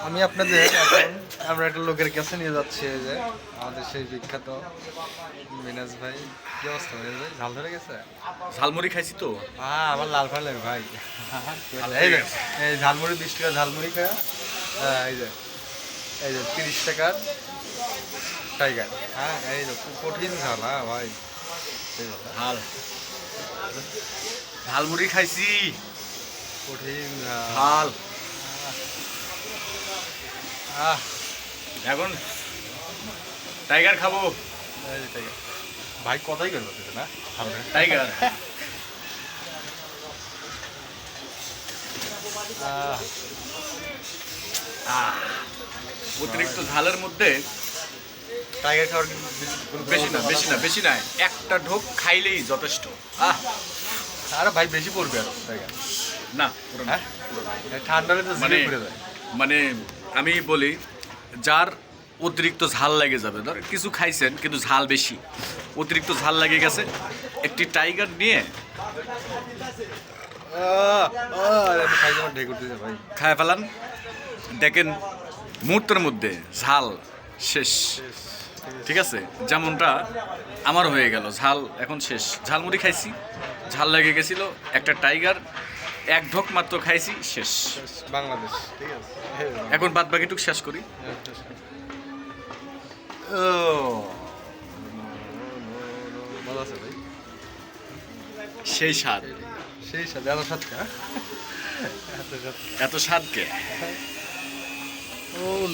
আমি আপনাদের এখন আমরা একটা লোকের কাছে নিয়ে যাচ্ছি, এই যে আমাদের সেই বিখ্যাত মিনাজ ভাই। কি অবস্থা মিনাজ ভাই, ঝাল ধরে গেছে? ঝালমুড়ি খাইছি তো। আমার লাল ফাল লাগে ভাই। এই যে এই ঝালমুড়ি 20 টাকা ঝালমুড়ি খায়। এই যে 30 টাকার টাইগার। হ্যাঁ এই যে খুব কঠিন ঝাল। হ্যাঁ ভাই এই যে ঝাল ঝালমুড়ি খাইছি। কঠিন ঝাল। ঝাল আহ এখন টাইগার খাবো। এই যে টাইগার ভাই কথাই করবে না সামনে। টাইগার আহ অতিরিক্ত ঝালের মধ্যে টাইগার খাওয়ার বেশি না একটা ঢোক খাইলেই যথেষ্ট। আরে ভাই বেশি পড়বে আরো টাইগার। না হ্যাঁ ঠান্ডা হলে তো মানে জিভে পুড়ে যায়। মানে আমি বলি, যার অতিরিক্ত ঝাল লেগে যাবে, ধর কিছু খাইছেন কিন্তু ঝাল বেশি, অতিরিক্ত ঝাল লেগে গেছে, একটি টাইগার নিয়ে আমি খাই আমার ঢেকুর দিতে ভাই। খায় ফেলান, দেখেন মুহূর্তের মধ্যে ঝাল শেষ। ঠিক আছে, যেমনটা আমার হয়ে গেল, ঝাল এখন শেষ। ঝালমুড়ি খাইছি, ঝাল লেগে গেছিল, একটা টাইগার এক ঢোক মাত্র খাইছি, শেষ। বাংলাদেশ ঠিক আছে। এখন বাদ বাকিটুক শেষ করি। ভালো আছে ভাই, সেই স্বাদ, সেই সাথে এত সাথে এত স্বাদ কে? ও